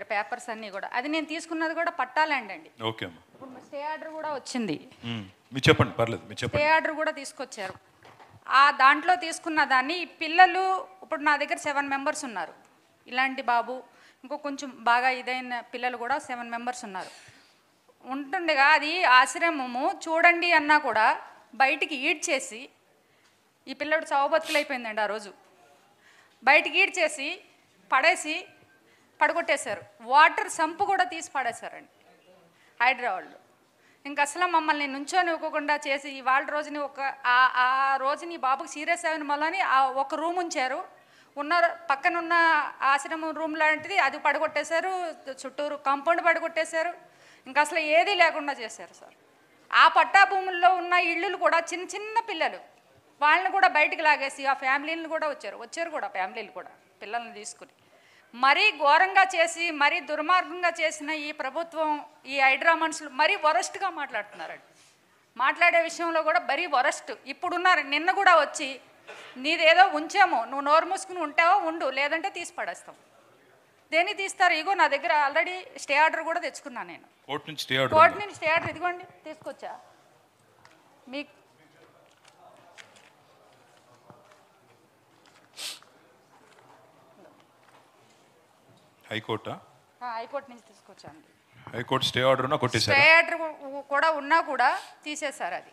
Papers అన్నీ కూడా. అది నేను తీసుకున్నది కూడా పట్టా ల్యాండ్ అండి. ఓకే అమ్మా. ఇప్పుడు స్టే ఆర్డర్ కూడా వచ్చింది. మీరు చెప్పండి, పర్లేదు, మీరు చెప్పండి. స్టే ఆర్డర్ కూడా తీసుకొచ్చారు. ఆ దాంట్లో తీసుకున్న దాన్ని పిల్లలు ఇప్పుడు నా దగ్గర 7 మెంబర్స్ ఉన్నారు. ఇలాంటి బాబు ఇంకో కొంచెం బాగా ఇదైన పిల్లలు కూడా 7 మెంబర్స్ ఉన్నారు. ఉంటుండగా అది ఆశ్రమము చూడండి అన్నా కూడా బయటికి ఈడ్చేసి, ఈ పిల్లడు చావబతుకులైపోయిందండి ఆ రోజు. బయటికి ఈడ్చేసి పడేసి పడగొట్టేశారు. వాటర్ సంపు కూడా తీసి పడేశారండి హైదరాబాద్లో. ఇంక అసలు మమ్మల్ని నుంచొని ఇవ్వకుండా చేసి ఇవాళ రోజుని ఆ రోజుని బాబుకి సీరియస్ అయిన వల్లని ఆ ఒక రూమ్ ఉంచారు. పక్కనున్న ఆశ్రమం రూమ్ లాంటిది అది పడగొట్టేశారు. చుట్టూరు కాంపౌండ్ పడగొట్టేశారు. ఇంకా అసలు ఏదీ లేకుండా చేశారు సార్. ఆ పట్టా భూముల్లో ఉన్న ఇళ్ళు కూడా చిన్న చిన్న పిల్లలు, వాళ్ళని కూడా బయటికి లాగేసి ఆ ఫ్యామిలీని కూడా వచ్చారు కూడా ఫ్యామిలీలు కూడా పిల్లల్ని తీసుకుని మరీ ఘోరంగా చేసి మరీ దుర్మార్గంగా చేసిన ఈ ప్రభుత్వం, ఈ హైడ్రా మనుషులు మరీ వరస్ట్గా మాట్లాడుతున్నారండి. మాట్లాడే విషయంలో కూడా మరీ వరస్ట్. ఇప్పుడున్నారు, నిన్న కూడా వచ్చి నీదేదో ఉంచాము, నువ్వు నోరు మూసుకుని ఉంటావో ఉండు, లేదంటే తీసి పడేస్తాం. దేన్ని తీస్తారు? ఇగో నా దగ్గర ఆల్రెడీ స్టే ఆర్డర్ కూడా తెచ్చుకున్నాను నేను. కోర్టు నుంచి స్టే ఆర్డర్ ఇదిగోండి తీసుకొచ్చా. మీకు హైకోర్టు నుంచి తీసుకొచ్చాను. హైకోర్టు స్టే ఆర్డర్ ఉన్నా కొట్టేశారు. స్టే ఆర్డర్ కూడా ఉన్నా కూడా తీసేశారు. అది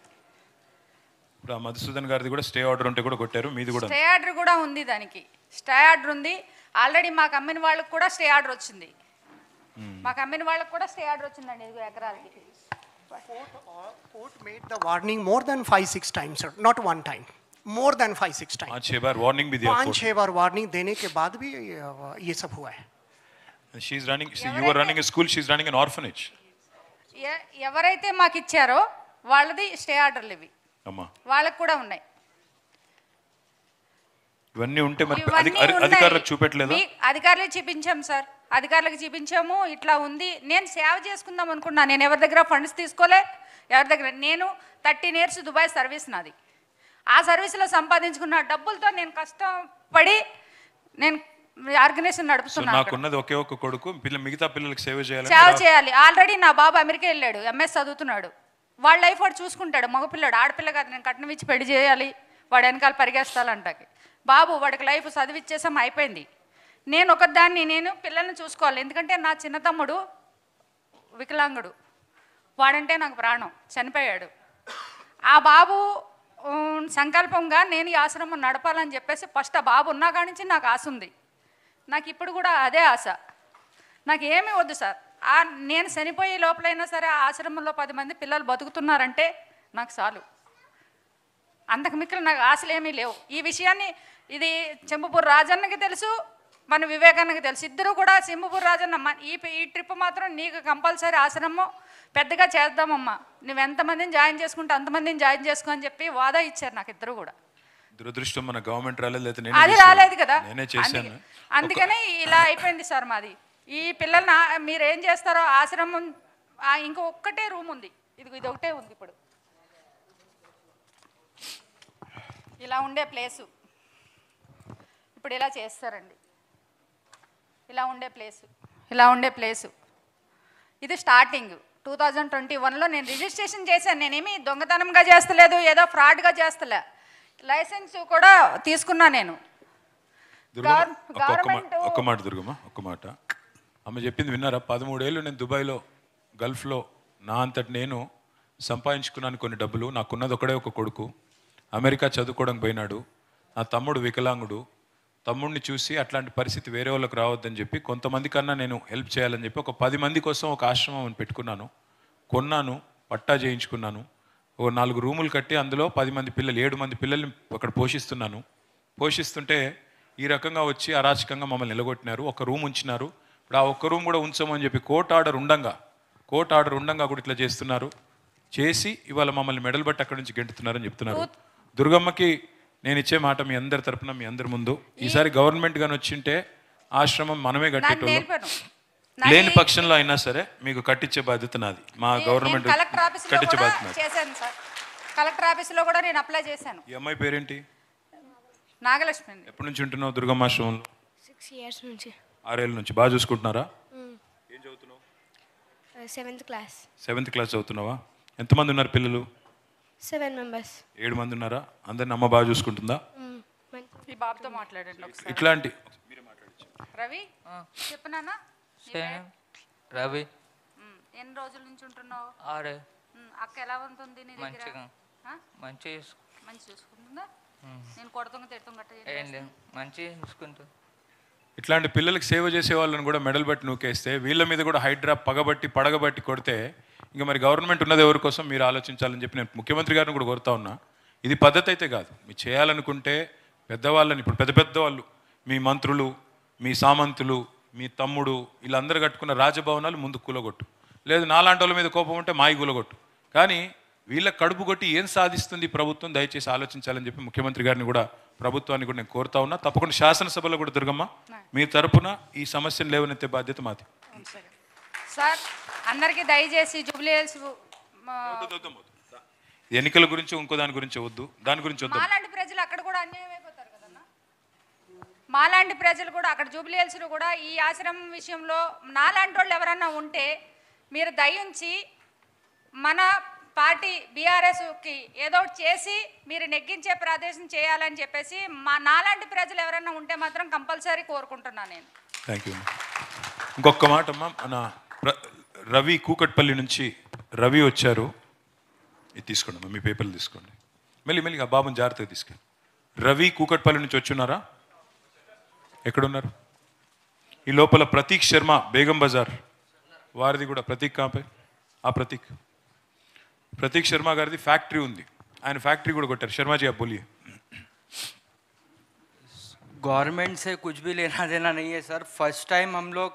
ఇప్పుడు మధుసూదన్ గారిది కూడా స్టే ఆర్డర్ ఉంటే కూడా కొట్టారు. మీది కూడా స్టే ఆర్డర్ కూడా ఉంది. దానికి స్టే ఆర్డర్ ఉంది. ఆల్రెడీ మాకు అమ్మిన వాళ్ళకి కూడా స్టే ఆర్డర్ వచ్చింది. మాకు అమ్మిన వాళ్ళకి కూడా స్టే ఆర్డర్ వచ్చిందండి. ఇది ఎకరాలకి. Court made the warning more than 5-6 times, sir. Not one time. More than 5-6 times. 5-6 bar warning भी दिया. 5-6 बार वार्निंग देने के बाद भी ये सब हुआ है. She is running. You are running a school. She is running an orphanage. ఎవరైతే మాకు ఇచ్చారో వాళ్ళది స్టే ఆర్డర్లు ఇవి. అమ్మా, వాళ్ళకి కూడా ఉన్నాయి. ఇవన్నీ ఉంటే మరి అధికారులకు చూపెట్టలేదా? అధికారులకు చూపించాం సార్. అధికారులకు చూపించాము. ఇట్లా ఉంది. నేను సేవ చేసుకుందాం అనుకున్నా. నేను ఎవరి దగ్గర ఫండ్స్ తీసుకోలే. ఎవరి దగ్గర నేను 13 years దుబాయ్ సర్వీస్ నాది. ఆ సర్వీస్లో సంపాదించుకున్న డబ్బులతో నేను కష్టపడి నేను ఆర్గనైజేషన్ నడుపుతున్నాను. నాకున్నది ఒకే ఒక కొడుకు. మిగతా పిల్లలకు సేవ చేయాలి. ఆల్రెడీ నా బాబు అమెరికా వెళ్ళాడు, MS చదువుతున్నాడు. వాళ్ళ లైఫ్ వాడు చూసుకుంటాడు. మగపిల్లాడు, ఆడపిల్ల కాదు. నేను కట్నం ఇచ్చి పెళ్లి చేయాలి, వాడు వెనకాల పరిగెస్తాలంటాకి. బాబు వాడికి లైఫ్ చదివిచ్చేసాం, అయిపోయింది. నేను ఒకదాన్ని, నేను పిల్లల్ని చూసుకోవాలి. ఎందుకంటే నా చిన్న తమ్ముడు వికలాంగుడు, వాడంటే నాకు ప్రాణం, చనిపోయాడు. ఆ బాబు సంకల్పంగా నేను ఈ ఆశ్రమం నడపాలని చెప్పేసి ఫస్ట్ ఆ బాబు ఉన్నా కాడి నుంచి నాకు ఆశ ఉంది. నాకు ఇప్పుడు కూడా అదే ఆశ. నాకు ఏమీ వద్దు సార్. నేను చనిపోయే లోపలైనా సరే ఆ ఆశ్రమంలో 10 మంది పిల్లలు బతుకుతున్నారంటే నాకు చాలు. అంతకు మిక్కిలి నాకు ఆశలు ఏమీ లేవు. ఈ విషయాన్ని ఇది చెంబుపూర్ రాజన్నకి తెలుసు, మన వివేకాన్నకి తెలుసు. ఇద్దరు కూడా చెంబుపూర్ రాజన్న ఈ ట్రిప్ మాత్రం నీకు కంపల్సరీ ఆశ్రమం పెద్దగా చేద్దామమ్మా, నువ్వెంతమందిని జాయిన్ చేసుకుంటే అంతమందిని జాయిన్ చేసుకో అని చెప్పి వాదా ఇచ్చారు నాకు ఇద్దరు కూడా. దురదృష్టం మన గవర్నమెంట్ రాలేదు, అది రాలేదు కదా. అందుకనే ఇలా అయిపోయింది సార్ మాది. ఈ పిల్లల్ని మీరు ఏం చేస్తారో ఆశ్రమం ఇంకో ఒక్కటే రూమ్ ఉంది, ఇది ఒకటే ఉంది. ఇప్పుడు ఇలా ఉండే ప్లేసు ఇప్పుడు ఇలా చేస్తారండి. ఇలా ఉండే ప్లేసు ఇది స్టార్టింగ్ 2021లో నేను రిజిస్ట్రేషన్ చేశాను. నేనేమి దొంగతనంగా చేస్తలేదు, ఏదో ఫ్రాడ్గా చేస్తలే. లైసెన్స్ కూడా తీసుకున్నా నేను. ఒక్క మాట దుర్గమ్మ, ఒక్క మాట. ఆమె చెప్పింది విన్నారా? 13 ఏళ్ళు నేను దుబాయ్లో గల్ఫ్లో నా అంతటి నేను సంపాదించుకున్నాను కొన్ని డబ్బులు. నాకున్నది ఒకడే ఒక కొడుకు, అమెరికా చదువుకోవడానికి పోయినాడు. నా తమ్ముడు వికలాంగుడు. తమ్ముడిని చూసి అట్లాంటి పరిస్థితి వేరే వాళ్ళకి రావద్దని చెప్పి కొంతమంది కన్నా నేను హెల్ప్ చేయాలని చెప్పి ఒక 10 మంది కోసం ఒక ఆశ్రమం పెట్టుకున్నాను, కొన్నాను, పట్టా చేయించుకున్నాను. ఓ 4 రూములు కట్టి అందులో 10 మంది పిల్లలు, 7 మంది పిల్లల్ని అక్కడ పోషిస్తున్నాను. పోషిస్తుంటే ఈ రకంగా వచ్చి అరాచకంగా మమ్మల్ని నిలగొట్టినారు. ఒక రూమ్ ఉంచినారు. ఇప్పుడు ఆ ఒక్క రూమ్ కూడా ఉంచమని చెప్పి కోర్టు ఆర్డర్ ఉండంగా కూడా ఇట్లా చేస్తున్నారు. చేసి ఇవాళ మమ్మల్ని మెడల్ బట్టి అక్కడి నుంచి గెంటుతున్నారని చెప్తున్నారు. దుర్గమ్మకి నేను ఇచ్చే మాట మీ అందరి తరపున, మీ అందరి ముందు, ఈసారి గవర్నమెంట్ గాని వచ్చింటే ఆశ్రమం మనమే కట్టేటోళ్ళం. లేని పక్షంలో అయినా సరే మీకు కట్టించే బాధ్యత నాది. మా గవర్నమెంట్ కట్టించే బాధ్యత చేశాను సార్. కలెక్టర్ ఆఫీసులో కూడా నేను అప్లై చేశాను. ఈ అమ్మాయి పేరేంటి? నాగలక్ష్మి. ఎప్పటి నుంచి ఉంటున్నావు దుర్గమ్మ ఆశ్రమంలో? 6 years నుంచి. 6 ఏళ్ళ నుంచి. బాగా చూసుకుంటున్నారా? Seventh class. 7th క్లాస్ చదువుతున్నావా? ఎంతమంది ఉన్నారు పిల్లలు? 7 members. 7 మంది ఉన్నారా? అందరిని అమ్మ బాగా చూసుకుంటుందా? ఈ బాబుతో మాట్లాడండి ఒకసారి. ఇట్లాంటి రవి చెప్పనానా? సేమ్ రవి. ఎన్ని రోజుల నుంచి ఉంటున్నావు? 6. అక్క ఎలా ఉంటుంది నీ దగ్గర? మంచిగా ఆ? మంచిగా మంచి చూసుకుంటుందా? నేను కొడుతుంగ తిడుతుంగ గట్ట ఏం లేదు, మంచిగా చూసుకుంటా. ఇట్లాంటి పిల్లలకి సేవ చేసే వాళ్ళని కూడా మెడల్ బట్టి నూకేస్తే వీళ్ళ మీద కూడా హైడ్రా పగబట్టి పడగబట్టి కొడితే ఇంకా మరి గవర్నమెంట్ ఉన్నది ఎవరి కోసం మీరు ఆలోచించాలని చెప్పి నేను ముఖ్యమంత్రి గారిని కూడా కోరుతా ఉన్నా. ఇది పద్ధతి అయితే కాదు. మీరు చేయాలనుకుంటే పెద్దవాళ్ళని, ఇప్పుడు పెద్ద పెద్ద వాళ్ళు, మీ మంత్రులు, మీ సామంతులు, మీ తమ్ముడు, వీళ్ళందరూ కట్టుకున్న రాజభవనాలు ముందు కూలగొట్టు. లేదు నాలాంటి వాళ్ళ మీద కోపం ఉంటే మాయి కూలగొట్టు. కానీ వీళ్ళ కడుపు కొట్టి ఏం సాధిస్తుంది ప్రభుత్వం, దయచేసి ఆలోచించాలని చెప్పి ముఖ్యమంత్రి గారిని కూడా, ప్రభుత్వాన్ని కూడా నేను కోరుతా ఉన్నా. తప్పకుండా శాసనసభలో కూడా దుర్గమ్మ మీ తరపున ఈ సమస్యను లేవనెత్తే బాధ్యత మాది. సార్ అందరికీ దయచేసి జూబ్లీహిల్స్ ఎన్నికల గురించి ఇంకో దాని గురించి వద్దు, దాని గురించి వద్దు. మాలాంటి ప్రజలు అక్కడ కూడా అన్యాయం అయిపోతారు కదన్నా. మాలాంటి ప్రజలు కూడా అక్కడ జూబ్లీహిల్స్లో కూడా ఈ ఆశ్రమం విషయంలో నాలాంటి వాళ్ళు ఎవరన్నా ఉంటే మీరు దయించి మన పార్టీ బీఆర్ఎస్కి ఏదో ఒకటి చేసి మీరు నెగ్గించే ప్రదేశం చేయాలని చెప్పేసి నాలాంటి ప్రజలు ఎవరైనా ఉంటే మాత్రం కంపల్సరీ కోరుకుంటున్నాను నేను. Thank you. ఇంకొక మాట అమ్మా, మన రవి కూకట్పల్లి నుంచి రవి వచ్చారు. ఇది తీసుకోండి అమ్మా, మీ పేపర్లు తీసుకోండి. మెల్లిగా బాబుని జాగ్రత్తగా తీసుకెళ్ళి. రవి కూకట్పల్లి నుంచి వచ్చున్నారా? ఎక్కడున్నారు? ఈ లోపల ప్రతీక్ శర్మ బేగం బజార్ వారిది కూడా ప్రతీక్ కాపే. ఆ ప్రతీక్ శర్మ గారిది ఫ్యాక్టరీ ఉంది, ఆయన ఫ్యాక్టరీ కూడా కొట్టారు. శర్మాజీ आप बोलिए. गवर्नमेंट से कुछ भी लेना देना नहीं है सर. फर्स्ट टाइम हम लोग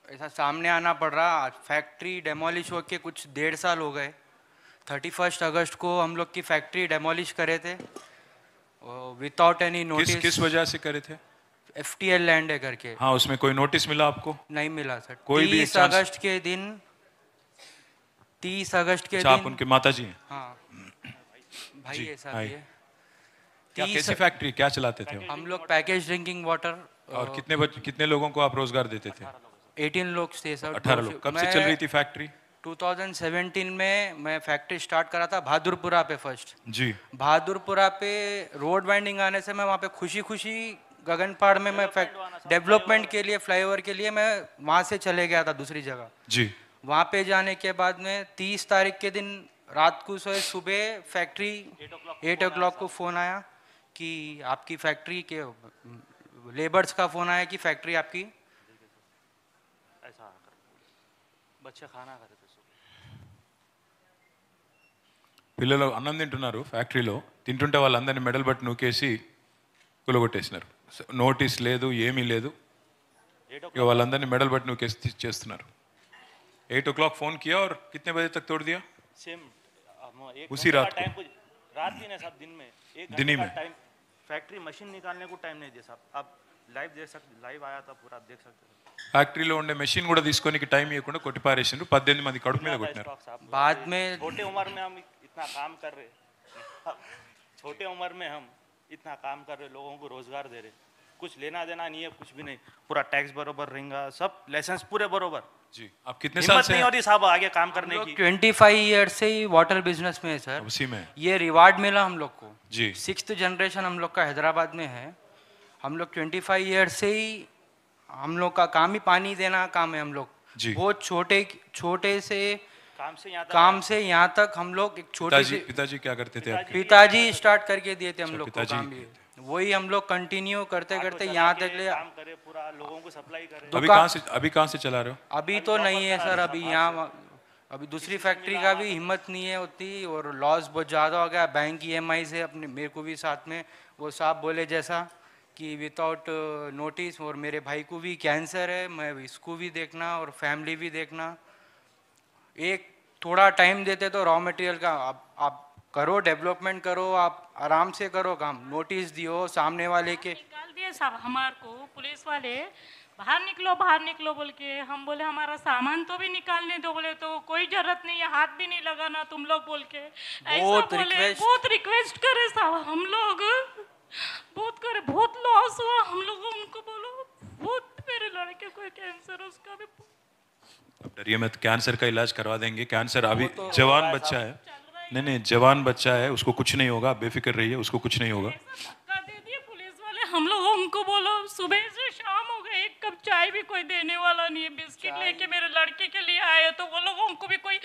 ऐसा सामने आना पड़ रहा. फैक्ट्री डेमोलिश होके कुछ 1.5 साल हो गए. 31 अगस्त को हम लोग की फैक्ट्री डेमोलिश करे थे विदाउट एनी नोटिस. किस वजह से करे थे? FTL लैंड है करके. हाँ, उसमें कोई नोटिस मिला आपको? नहीं मिला सर. कोई भी 30 अगस्त के दिन 30 अगस्त के आप दिन. उनके माता जी हैं? हाँ भाई जी, ऐसा हाय. भी है. क्या कैसी फैक्ट्री, क्या चलाते थे? हम लोग पैकेज ड्रिंकिंग वाटर. और कितने लोगों को आप रोजगार देते थे? 18 लोग थे सर. 18 लोग. कब से चल रही थी फैक्ट्री? 2017 में मैं फैक्ट्री स्टार्ट करा था बहादुरपुरा पे फर्स्ट. जी. बहादुरपुरा पे रोड वाइंडिंग आने से मैं वहाँ पे खुशी गगनपाड़ में मैं डेवलपमेंट के लिए, फ्लाईओवर के लिए मैं वहाँ से चले गया था दूसरी जगह. जी. वहाँ पे जाने के बाद में 30 तारीख के दिन रात को सुबह फैक्ट्री 8 o'clock को फ़ोन आया कि आपकी फैक्ट्री के लेबर्स का फ़ोन आया कि फैक्ट्री आपकी ऐसा बच्चे खाना खा रहे थे. పిల్లలు అన్నం తింటున్నారు ఫ్యాక్టరీలో. తింటుంటే వాళ్ళందరినీ మెడల్ బట్టి నూకేసి కూలగొట్టేసినారు. నోటీస్ లేదు, ఏమీ లేదు. ఇక వాళ్ళందరినీ మెడల్ బట్టి నూకేసి చేస్తున్నారు. 8 o'clock फोन किया और कितने बजे तक तोड़ दिया? सेम उसी रात को? रात दिन है साहब, दिन में एक दिनी घंटे में? का टाइम. फैक्ट्री मशीन निकालने को टाइम नहीं दिया साहब. आप लाइव देख सकते, लाइव आया था पूरा, आप देख सकते हैं. ఫ్యాక్టరీలో ఉండే మెషిన్ కూడా తీసుకోనికి టైం ఇవ్వకుండా కొట్టి పారేసిండ్రు. 18 మంది కడుపు మీద కొట్టినారు. बाद में छोटे उम्र में हम इतना काम कर रहे, छोटे उम्र में हम इतना काम कर रहे, लोगों को रोजगार दे रहे, कुछ लेना देना नहीं है, कुछ भी नहीं. पूरा टैक्स बरोबर रहेगा, सब लाइसेंस पूरे बरोबर. जी. आप कितने साल हिम्मत से नहीं हो रही साहब आगे काम करने की. 25 ईयर्स से ही वाटर बिजनेस में है सर. उसी में? ये रिवार्ड मिला हम लोग को. जी. 6th जनरेशन हम लोग का हैदराबाद में है. हम लोग 25 ईयर्स से ही हम लोग का काम ही पानी देना काम है. हम लोग जी. बहुत छोटे से काम से यहाँ तक हम लोग एक छोटे से पिताजी क्या करते थे आपके? पिताजी स्टार्ट करके दिए थे हम अच्छा, लोग को पिताजी काम भी. वही हम लोग कंटिन्यू करते यहाँ तक ले. काम करे, पूरा लोगों को सप्लाई करे. अभी कहाँ से चला रहे हो? अभी तो नहीं है सर. अभी यहाँ अभी दूसरी फैक्ट्री का भी हिम्मत नहीं है उतनी, और लॉस बहुत ज़्यादा हो गया. बैंक EMI से अपने मेरे को भी साथ में वो साहब बोले जैसा कि विदाउट नोटिस, और मेरे भाई को भी कैंसर है, मैं इसको भी देखना और फैमिली भी देखना. एक थोड़ा टाइम देते तो रॉ मटेरियल का आप करो, डेवलपमेंट करो, आप आराम से करो काम. नोटिस दियो सामने वाले के. निकाल दिए साहब हमारे को पुलिस वाले, बाहर निकलो बोल के. हम बोले हमारा सामान तो भी निकालने दो, बोले तो कोई जरूरत नहीं है, हाथ भी नहीं लगाना तुम लोग बोल के. ऐसा बोले, बहुत रिक्वेस्ट करे साहब हम लोग, बहुत करे, बहुत लॉस हुआ हम लोग. उनको बोलो बहुत, मेरे लड़के को कैंसर, उसका भी अब डरिए मत, कैंसर का इलाज करवा देंगे। कैंसर अभी जवान बच्चा है, नहीं जवान बच्चा है, उसको कुछ नहीं होगा, बेफिक्र रहिए, उसको कुछ नहीं होगा। धक्का दे दिए पुलिस वाले हम लोग। हमको बोलो सुबह से शाम हो गए, एक कप चाय भी कोई देने वाला नहीं है। बिस्किट लेके मेरे लड़के के लिए आए तो वो लोग हमको भी कोई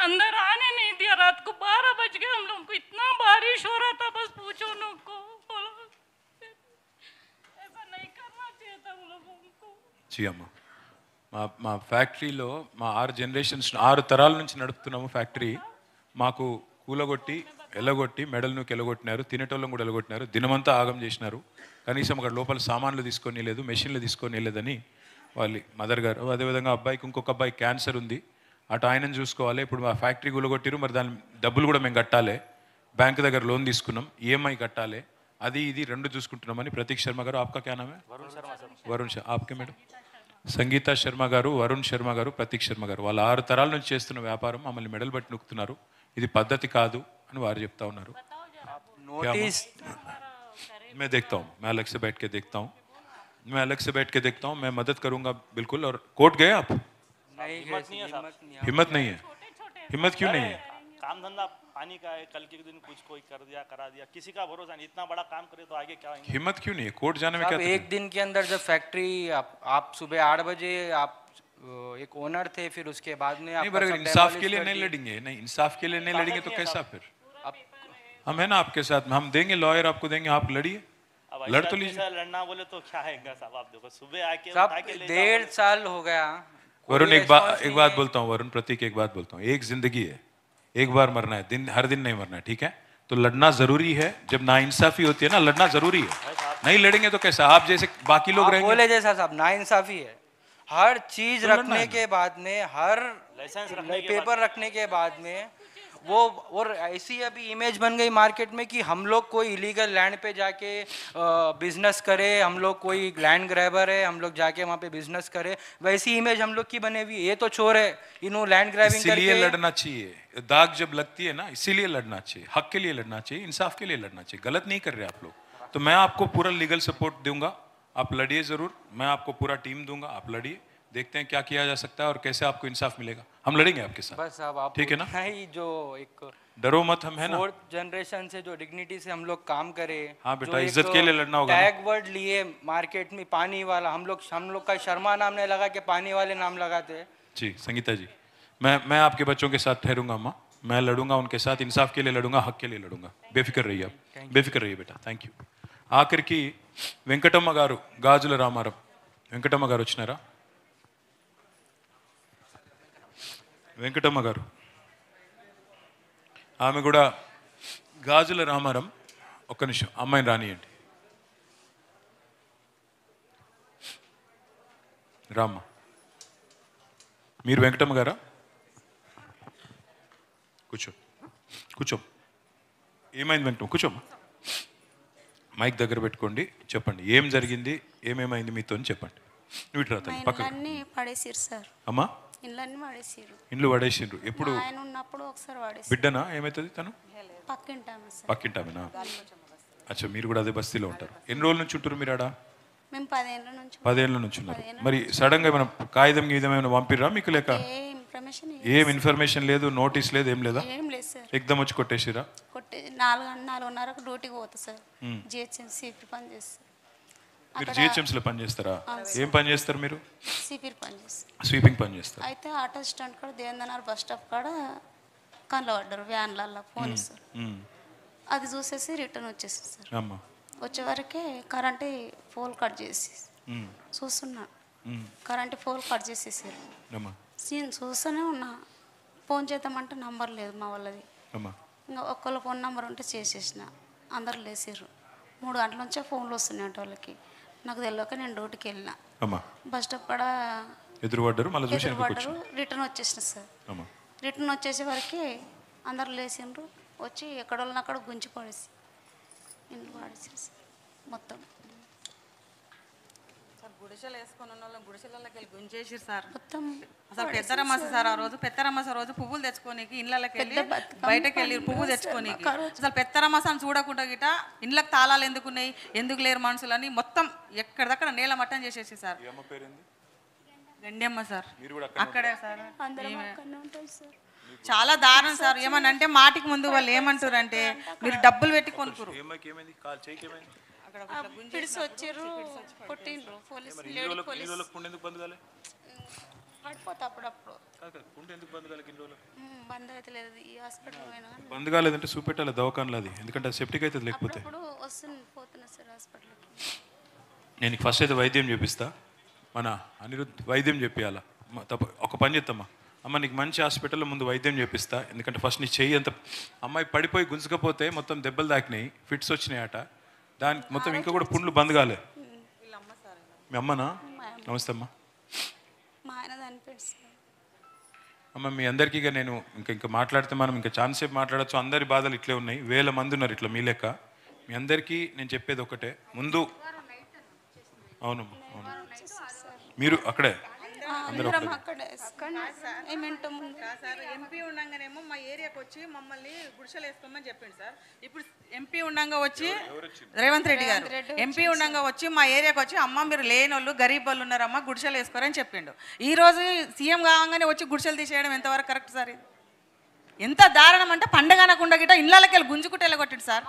अंदर आने नहीं दिया। रात को 12 बज गए हम लोग को, इतना बारिश हो रहा था बस पूछो लोग को। बोलो ऐसा नहीं करना चाहिए था उन लोगों को। जी అమ్మ, మా ఫ్యాక్టరీలో మా 6 జనరేషన్స్ 6 తరాల నుంచి నడుపుతున్నాము ఫ్యాక్టరీ. మాకు కూలగొట్టి ఎల్లగొట్టి మెడలను కెలగొట్టినారు, తినేటోళ్ళం కూడా ఎలగొట్టినారు, దినమంతా ఆగం చేసినారు. కనీసం అక్కడ లోపల సామాన్లు తీసుకొని లేదు, మెషిన్లు తీసుకొని లేదని వాళ్ళ మదర్ గారు. అదేవిధంగా అబ్బాయికి ఇంకొక అబ్బాయి క్యాన్సర్ ఉంది, అటు ఆయనను చూసుకోవాలి. ఇప్పుడు మా ఫ్యాక్టరీ కూలగొట్టిరు, మరి దాని డబ్బులు కూడా మేము కట్టాలి, బ్యాంక్ దగ్గర లోన్ తీసుకున్నాం, ఈఎంఐ కట్టాలి, అది ఇది రెండు చూసుకుంటున్నామని ప్రతీక్ శర్మ గారు. ఆప్కా క్యా నామ్ హై? వరుణ్ శర్మ. ఆప్కే మేడం? సంగీత శర్మ గారు, వరుణ్ శర్మ గారు, ప్రతీక్ శర్మ గారు. వాళ్ళ 6 తరాల నుంచి చేస్తున్న వ్యాపారం మమ్మల్ని మెడల్ బట్టి నొక్కుతున్నారు. ఇది పద్ధతి కాదు అని వారు చెప్తా ఉన్నారు. नोटिस मैं देखता हूँ, मैं अलग से बैठ के देखता हूँ, मैं अलग से बैठ के देखता हूँ, मैं मदद करूंगा बिल्कुल। और कोर्ट गए आप? नहीं, हिम्मत नहीं है? हिम्मत क्यों नहीं है? काम धंधा पानी का है, कल के दिन कुछ कोई कर दिया करा दिया, किसी का भरोसा नहीं। इतना बड़ा काम करे तो आगे क्या होंगे? हिम्मत क्यों नहीं है? कोर्ट जाने में क्या अब एक दिन के अंदर जब फैक्ट्री आप सुबह 8 बजे आप एक ओनर थे, फिर उसके बाद में नहीं, आपका पर अगर सब इंसाफ demolish के लिए कर नहीं दिए। लड़ेंगे, नहीं इंसाफ के लिए नहीं लड़ेंगे तो कैसा फिर? अब हम है ना आपके साथ, हम देंगे लॉयर आपको देंगे, आप लड़िए, अब लड़ ऐसा तो आदमी लीजिए। से लड़ना बोले तो क्या आएगा साहब? आप देखो सुबह आके सब उठा के ले जाओ 1.5 साल हो गया। वरुण कोई एक response बात नहीं बोलता हूँ, वरुण प्रतीक एक बात बोलता हूँ, एक जिंदगी है, एक बार मरना है, हर दिन नहीं मरना है, ठीक है? तो लड़ना जरूरी है, जब नाइंसाफी होती है ना, लड़ना जरूरी है। नहीं लड़ेंगे तो कैसा? आप जैसे बाकी लोग आप रहेंगे। बोले जैसा साहब नाइंसाफी है। हर चीज तो लड़ना रखने है ना। के बाद में, हर लाइसेंस रखने के पेपर रखने के बाद में वो, और ऐसी अभी इमेज बन गई मार्केट में कि हम लोग कोई इलीगल लैंड पे जाके बिजनेस करे, हम लोग कोई लैंड ग्रैबर है, हम लोग जाके वहाँ पे बिजनेस करे, वैसी इमेज हम लोग की बने हुई है। ये तो चोर है, इन्हों लैंड ग्रैबिंग इसीलिए करके लड़ना चाहिए, दाग जब लगती है ना इसीलिए लड़ना चाहिए, हक के लिए लड़ना चाहिए, इंसाफ के लिए लड़ना चाहिए। गलत नहीं कर रहे आप लोग, तो मैं आपको पूरा लीगल सपोर्ट दूंगा, आप लड़िए जरूर, मैं आपको पूरा टीम दूंगा, आप लड़िए, देखते हैं क्या किया जा सकता है और कैसे आपको इंसाफ मिलेगा। हम लड़ेंगे आपके साथ, बस अब आप ठीक है ना? नहीं, जो एक डरो मत, हम है ना। 4th जनरेशन से जो डिग्निटी से हम लोग काम करे, हाँ बेटा, जो एक इज्जत के लिए लड़ना होगा ना। टैग वर्ड लिए मार्केट में पानी वाला, हम लोग का शर्मा नाम नहीं लगा के पानी वाले नाम लगाते हैं। जी संगीता जी, मैं आपके बच्चों के साथ ठहरूंगा अम्मा, मैं लड़ूंगा उनके साथ, इंसाफ के लिए लड़ूंगा, हक के लिए लड़ूंगा, बेफिक्र रहिए आप, बेफिक्र रहिए बेटा, థ్యాంక్ యూ। ఆఖరికి వెంకటమ్మ గారు, గాజుల రామారం, వెంకటమ్మ గారు వచ్చినారా? వెంకటమ్మ గారు, ఆమె కూడా గాజుల రామారం. ఒక్క నిమిషం అమ్మాయిని రానియండి. రామ్మ, మీరు వెంకటమ్మ గారా? కూర్చో కూర్చో. ఏమైంది వెంకటమ్మ? కూర్చోమ్మా. మైక్ దగ్గర పెట్టుకోండి, చెప్పండి ఏం జరిగింది, ఏమేమైంది మీతో చెప్పండి. నువ్వు ఇటు రా తల్లి, పక్కకు. ఇళ్ళన్నీ పడేసిరు సార్, అమ్మా ఇళ్ళన్నీ పడేసిరు. ఇండ్లు పడేసిండ్రు. ఎప్పుడు? ఆయన ఉన్నప్పుడు ఒకసారి పడేసి బిడ్డనా? ఏమవుతుంది తను? పక్కింటాము సార్. పక్కింటామేనా? అచ్చా, మీరు కూడా అదే బస్తీలో ఉంటారు. ఎన్ని రోజుల నుంచి ఉంటారు మీరు ఆడ? మేము 10 ఏళ్ళ నుంచి 10 ఏళ్ళ నుంచి ఉన్నారు. మరి సడన్ గా ఏమైనా కాగితం గీతం ఏమైనా పంపిర్రా మీకు? లేక ఏ ఇన్ఫర్మేషన్ ఏం ఇన్ఫర్మేషన్ లేదు, నోటీస్ లేదు, ఏం లేదా? ఏం లేదు సార్. ఎగ్దమ్ వచ్చి కొట్టేసిరా? కొట్టి 4:30కు డ్యూటీకి పోతా సార్, సిపి పని చేస్తా. మీరు జిహెచ్ఎంసీలో పని చేస్తారా? ఏం పని చేస్తారు మీరు? సిపి పని చేస్తా. స్వీపింగ్ పని చేస్తారు. అయితే ఆటో స్టాండ్ కాడ దేందనార్ బస్ స్టాప్ కాడ కనబడ్డారు వ్యాన్లల్లో పోలీసు సార్. అది చూసేసి రిటర్న్ వచ్చేసి సార్. అమ్మా, వచ్చే వరకే కరెంట్ పోల్ కట్ చేసి చూస్తున్నా, కరెంట్ పోల్ కట్ చేసేసారు. అమ్మా, సీన్ చూస్తూనే ఉన్నా, ఫోన్ చేద్దామంటే నంబర్ లేదు మా వాళ్ళది. అమ్మా, ఇంకా ఒక్కళ్ళ ఫోన్ నెంబర్ ఉంటే చేసేసిన. అందరు లేచారు. 3 గంటల నుంచే ఫోన్లు వస్తున్నాయి వాళ్ళకి. నాకు తెలియక నేను డ్యూటీకి వెళ్ళిన. అమ్మా, బస్ స్టాప్ కాడ ఎదురుపడ్డారు, మళ్ళీ చూసి ఎదురుపడ్డారు. రిటర్న్ వచ్చేసిన సార్. అమ్మా, రిటర్న్ వచ్చేసే వరకు అందరు లేచిండ్రు. వచ్చి ఎక్కడ వాళ్ళని అక్కడ గుంచి పడేసి ఇంట్లో పడేసారు సార్ మొత్తం. గుడిసెలు వేసుకున్న వాళ్ళని గుడిసెలకి వెళ్ళి గుంజేసిరు సార్. మొత్తం అసలు పెద్దరమాస సార్, ఆ రోజు పెద్దరమాస రోజు పువ్వులు తెచ్చుకోనికి ఇళ్ళకి వెళ్ళి బయటకు వెళ్ళి పువ్వు తెచ్చుకోనికి, అసలు పెద్దరమాసాన్ని చూడకుండా గిట ఇండ్లకు తాళాలు ఎందుకున్నాయి, ఎందుకు లేరు మనుషులని మొత్తం ఎక్కడిదక్కడ నేల మట్టం చేసేసి సార్. గండమ్మ సార్ మీరు కూడా అక్కడే సార్ అందరం అక్కడనే ఉంటాం సార్. చాలా దారుణం సార్. ఏమనంటే మాటికి ముందు వాళ్ళు ఏమంటారంటే మీరు డబ్బులు పెట్టి కొనుక్కురు. ఏమైంది కాల్ చేయికి ఏమైంది పిడిసి వచ్చారు కొట్టిండ్రు పోలీసు లేడీ పోలీసు పుండు ఎందుకు బంద్ కాలే పడిపోతా అప్పుడప్పుడు పుండు ఎందుకు బంద్ కాలే కింద బంద్ అయితే లేదు ఈ హాస్పిటల్ పోయినా బంద్ కాలేదంటే చూపెట్టాలి దవాఖానలో అది ఎందుకంటే అది సెప్టిక్ అవుతుంది లేకపోతే అప్పుడు వస్తుంది పోతున్నా సార్ హాస్పిటల్కి. నేను ఫస్ట్ అయితే వైద్యం చేపిస్తా మన అనిరుద్ధ్ వైద్యం చెప్పియాలా తప్ప ఒక పని చేస్తామ్మా అమ్మ నీకు మంచి హాస్పిటల్లో ముందు వైద్యం చేపిస్తా ఎందుకంటే ఫస్ట్ నీ చెయ్యి అంత అమ్మాయి పడిపోయి గుంజుకపోతే మొత్తం దెబ్బలు తాకినాయి ఫిట్స్ వచ్చినాయి అట దానికి మొత్తం ఇంకా కూడా పుండ్లు బంద్ కాలే మీ అమ్మనా నమస్తే అమ్మా మా ఆయన చనిపోయాడు సార్. అమ్మ మీ అందరికీ ఇక నేను ఇంకా మాట్లాడితే మనం ఇంకా ఛాన్స్ సేపు మాట్లాడచ్చు అందరి బాధలు ఇట్లే ఉన్నాయి 1000 మంది ఉన్నారు ఇట్లా మీ లెక్క మీ అందరికీ నేను చెప్పేది ఒకటే ముందు అవునమ్మా అవును మీరు అక్కడే అందరం అక్కడే ఏమింటో ముందు సార్ ఎంపీ ఉండగానేమో మా ఏరియాకి వచ్చి మమ్మల్ని గుడిసెలు వేసుకోమని చెప్పిండు సార్. ఇప్పుడు ఎంపీ ఉండగా వచ్చి రేవంత్ రెడ్డి గారు ఎంపీ ఉండగా వచ్చి మా ఏరియాకి వచ్చి అమ్మ మీరు లేని వాళ్ళు గరీబ్ వాళ్ళు ఉన్నారమ్మా గుడిసెలు వేసుకోరని చెప్పిండు. ఈ రోజు సీఎం కాగానే వచ్చి గుడిసెలు తీసేయడం ఎంతవరకు కరెక్ట్ సార్? ఇది ఎంత దారుణం అంటే పండగ అనకుండా గిట్ట ఇళ్ళకి వెళ్ళి గుంజుకుంటే వెళ్ళగొట్టిండు సార్.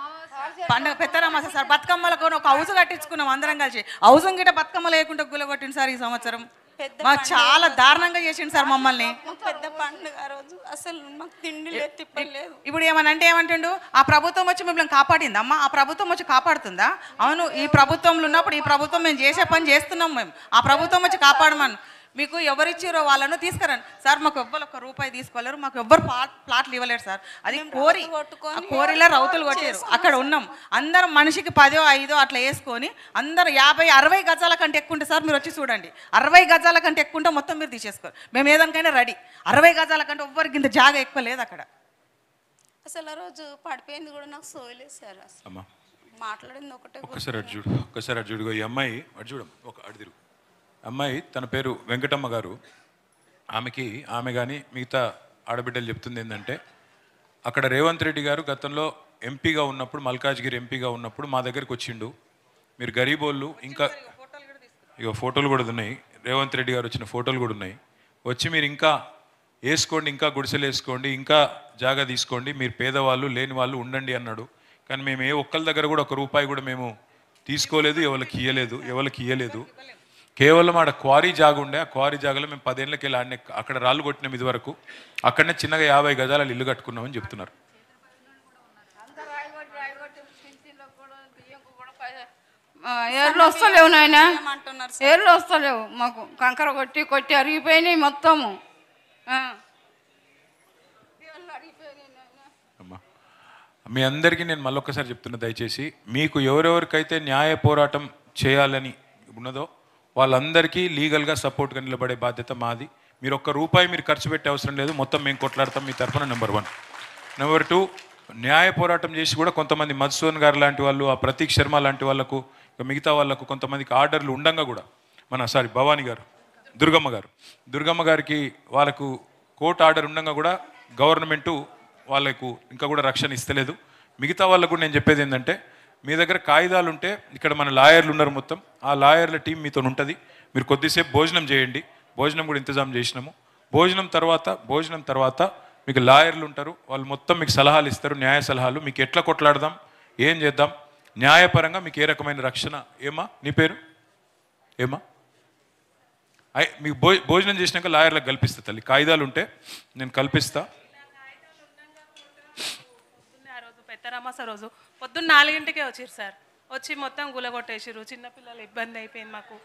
పండగ పెద్దరామాస సార్ బతుకమ్మలకు ఒక హౌస్ కట్టించుకున్నాం అందరం కలిసి హౌస్ గిట్ట బతుకమ్మ లేకుండా గుల్లగొట్టిండు సార్. ఈ సంవత్సరం మాకు చాలా దారుణంగా చేసిండు సార్ మమ్మల్ని. పెద్ద పండుగ రోజు అసలు మాకు తిండి లేదు తిప్పలు లేదు. ఇప్పుడు ఏమనంటే ఏమంటుండు ఆ ప్రభుత్వం వచ్చి మిమ్మల్ని కాపాడింది అమ్మా ఆ ప్రభుత్వం వచ్చి కాపాడుతుందా? అవును ఈ ప్రభుత్వంలో ఉన్నప్పుడు ఈ ప్రభుత్వం మేము చేసే పని చేస్తున్నాం మేము ఆ ప్రభుత్వం వచ్చి కాపాడమని మీకు ఎవరిచ్చిరో వాళ్ళను తీసుకురండి సార్. మాకు ఎవ్వరు ₹1 తీసుకోలేరు మాకు ఎవ్వరు ప్లాట్లు ఇవ్వలేరు సార్. అది కోరి కోరిలో రౌతులు కొట్టారు అక్కడ ఉన్నాం అందరం మనిషికి 10 5 అట్లా వేసుకొని అందరూ 50 60 గజాల కంటే ఎక్కువ ఉంటే సార్ మీరు వచ్చి చూడండి 60 గజాల కంటే ఎక్కువ ఉంటే మొత్తం మీరు తీసేసుకోరు మేము ఏదానికైనా రెడీ 60 గజాల కంటే ఎవ్వరికి ఇంత జాగా ఎక్కువ లేదు అక్కడ. అసలు ఆ రోజు పడిపోయింది కూడా నాకు సోయలేదు సార్. అసలు మాట్లాడింది ఒకటే ఒక్కసారి అటు చూడు ఈ అమ్మాయి అటు చూడం ఒక అడిదిరు అమ్మాయి తన పేరు వెంకటమ్మ గారు ఆమె కానీ మిగతా ఆడబిడ్డలు చెప్తుంది ఏంటంటే అక్కడ రేవంత్ రెడ్డి గారు గతంలో ఎంపీగా ఉన్నప్పుడు మల్కాజ్గిరి ఎంపీగా ఉన్నప్పుడు మా దగ్గరికి వచ్చిండు మీరు గరీబోళ్ళు ఇంకా ఇక ఫోటోలు కూడా ఉన్నాయి రేవంత్ రెడ్డి గారు వచ్చిన ఫోటోలు కూడా ఉన్నాయి వచ్చి మీరు ఇంకా వేసుకోండి ఇంకా గుడిసెలు వేసుకోండి ఇంకా జాగా తీసుకోండి మీరు పేదవాళ్ళు లేని వాళ్ళు ఉండండి అన్నాడు. కానీ మేము ఏ ఒక్కరి దగ్గర కూడా ₹1 కూడా మేము తీసుకోలేదు ఎవరికి ఇయ్యలేదు కేవలం ఆడ క్వారీ జాగా ఉండే ఆ క్వారీ జాగాలో మేము 10 ఏళ్ళకి వెళ్ళి ఆడనే అక్కడ రాళ్ళు కొట్టినాం ఇది వరకు అక్కడనే చిన్నగా 50 గజాల ఇల్లు కట్టుకున్నామని చెప్తున్నారు. ఏర్లు వస్తలేవు నాయన ఏర్లు వస్తలేవు మాకు కంకర కొట్టి అరిగిపోయినాయి మొత్తము. మీ అందరికీ నేను మళ్ళొక్కసారి చెప్తున్నా దయచేసి మీకు ఎవరెవరికైతే న్యాయ పోరాటం చేయాలని ఉన్నదో వాళ్ళందరికీ లీగల్గా సపోర్ట్గా నిలబడే బాధ్యత మాది. మీరు ₹1 మీరు ఖర్చు పెట్టే అవసరం లేదు మొత్తం మేము కొట్లాడతాం మీ తరఫున నెంబర్ 1. నెంబర్ 2 న్యాయ పోరాటం చేసి కూడా కొంతమంది మధుసూదన్ గారు లాంటి వాళ్ళు ఆ ప్రతీక్ శర్మ లాంటి వాళ్ళకు మిగతా వాళ్ళకు కొంతమందికి ఆర్డర్లు ఉండంగా కూడా భవానీ గారు దుర్గమ్మ గారికి వాళ్ళకు కోర్టు ఆర్డర్ ఉండంగా కూడా గవర్నమెంటు వాళ్ళకు ఇంకా కూడా రక్షణ ఇస్తలేదు. మిగతా వాళ్ళకు నేను చెప్పేది ఏంటంటే మీ దగ్గర కాగితాలు ఉంటే ఇక్కడ మన లాయర్లు ఉన్నారు మొత్తం ఆ లాయర్ల టీం మీతో ఉంటుంది మీరు కొద్దిసేపు భోజనం చేయండి భోజనం కూడా ఇంతజాం చేసినాము భోజనం తర్వాత మీకు లాయర్లు ఉంటారు వాళ్ళు మొత్తం మీకు సలహాలు ఇస్తారు న్యాయ సలహాలు మీకు ఎట్లా కొట్లాడదాం ఏం చేద్దాం న్యాయపరంగా మీకు ఏ రకమైన రక్షణ ఏమా నీ పేరు ఏమా మీకు భోజనం చేసినాక లాయర్లకు కల్పిస్తా తల్లి కాగితాలు ఉంటే నేను కల్పిస్తా. పెద్దరామాస రోజు పొద్దున్న 4 వచ్చారు సార్ వచ్చి మొత్తం గులగొట్టేసారు చిన్నపిల్లలు ఇబ్బంది అయిపోయింది మాకు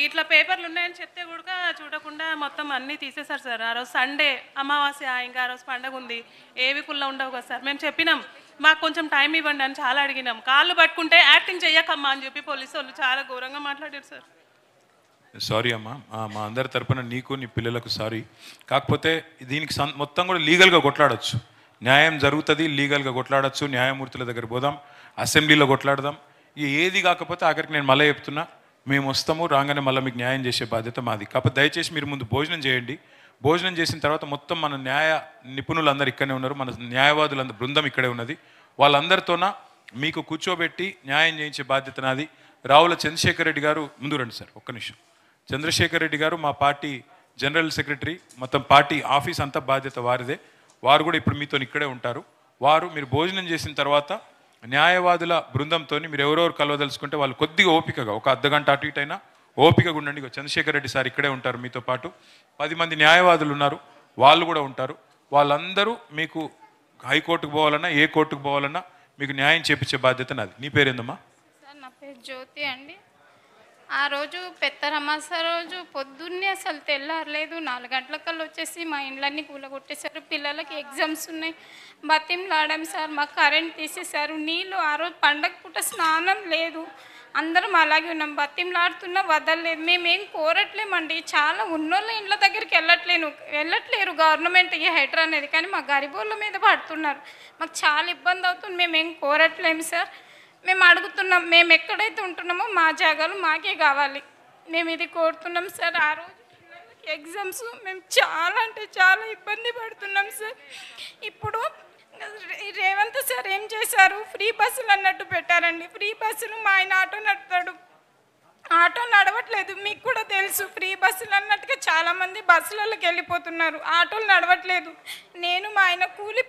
ఇట్లా పేపర్లు ఉన్నాయని చెప్తే కూడా చూడకుండా మొత్తం అన్నీ తీసేశారు సార్. ఆ రోజు సండే అమావాస్య ఇంకా ఆ రోజు పండగ ఉంది ఏవి కుళ్ళ ఉండవు కదా సార్ మేము చెప్పినాం మాకు కొంచెం టైం ఇవ్వండి అని చాలా అడిగినాం కాళ్ళు పట్టుకుంటే యాక్టింగ్ చెయ్యకమ్మా అని చెప్పి పోలీసు వాళ్ళు చాలా ఘోరంగా మాట్లాడారు సార్. సారీ అమ్మా మా అందరి తరపున నీకు నీ పిల్లలకు సారీ కాకపోతే దీనికి మొత్తం కూడా లీగల్గా కొట్లాడచ్చు న్యాయం జరుగుతుంది లీగల్గా కొట్లాడచ్చు న్యాయమూర్తుల దగ్గర పోదాం అసెంబ్లీలో కొట్లాడదాం ఏది కాకపోతే ఆఖరికి నేను మళ్ళీ చెప్తున్నా మేము వస్తాము రాగానే మళ్ళీ మీకు న్యాయం చేసే బాధ్యత మాది. కాకపోతే దయచేసి మీరు ముందు భోజనం చేయండి భోజనం చేసిన తర్వాత మొత్తం మన న్యాయ నిపుణులందరూ ఇక్కడనే ఉన్నారు మన న్యాయవాదులందరూ బృందం ఇక్కడే ఉన్నది వాళ్ళందరితోన మీకు కూర్చోబెట్టి న్యాయం చేయించే బాధ్యత నాది. రావుల చంద్రశేఖర్ రెడ్డి గారు ముందు రండి సార్ ఒక్క నిమిషం చంద్రశేఖర్ రెడ్డి గారు మా పార్టీ జనరల్ సెక్రటరీ, మొత్తం పార్టీ ఆఫీస్ అంతా బాధ్యత వారిదే. వారు కూడా ఇప్పుడు మీతో ఇక్కడే ఉంటారు. వారు మీరు భోజనం చేసిన తర్వాత న్యాయవాదుల బృందంతో మీరు ఎవరెవరు కలవదలుచుకుంటే వాళ్ళు కొద్దిగా ఓపికగా ఒక అర్ధగంట అటు ఇటు అయినా ఓపికగా ఉండండి. చంద్రశేఖర్ రెడ్డి సార్ ఇక్కడే ఉంటారు మీతో పాటు. 10 మంది న్యాయవాదులు ఉన్నారు, వాళ్ళు కూడా ఉంటారు. వాళ్ళందరూ మీకు హైకోర్టుకు పోవాలన్నా ఏ కోర్టుకు పోవాలన్నా మీకు న్యాయం చేపించే బాధ్యత నాది. నీ పేరేందమ్మా? సార్ నా పేరు జ్యోతి అండి. ఆ రోజు పెత్తరమాస రోజు పొద్దున్నే అసలు తెల్లారలేదు, 4 గంటలకల్లా వచ్చేసి మా ఇండ్లన్నీ కూలగొట్టేశారు. పిల్లలకి ఎగ్జామ్స్ ఉన్నాయి, బతిమలాడాం సార్. మా కరెంట్ తీసేశారు, నీళ్ళు ఆ రోజు పండగ పూట స్నానం లేదు, అందరం అలాగే ఉన్నాం. బతిమలాడుతున్నా వదలలేదు. మేమేం కోరట్లేమండి, చాలా ఉన్నోళ్ళ ఇండ్ల దగ్గరికి వెళ్ళట్లేరు గవర్నమెంట్ ఈ హైడ్రా అనేది, కానీ మా గరీబోళ్ళ మీద పడుతున్నారు. మాకు చాలా ఇబ్బంది అవుతుంది. మేమేం కోరట్లేము సార్. మేము అడుగుతున్నాం, మేము ఎక్కడైతే ఉంటున్నామో మా జాగాలు మాకే కావాలి, మేము ఇది కోరుతున్నాం సార్. ఆ రోజు పిల్లలకి ఎగ్జామ్స్, మేము చాలా అంటే చాలా ఇబ్బంది పడుతున్నాం సార్. ఇప్పుడు రేవంత్ సార్ ఏం చేశారు, ఫ్రీ బస్సులు అన్నట్టు పెట్టారండి. ఫ్రీ బస్సులు మా ఆయన ఆటో నడుపుతాడు, ఆటో నడవట్లేదు. మీకు కూడా తెలుసు, ఫ్రీ బస్సులు అన్నట్టుగా చాలామంది బస్సులకి వెళ్ళిపోతున్నారు, ఆటోలు నడవట్లేదు. నేను మా ఆయన కూలి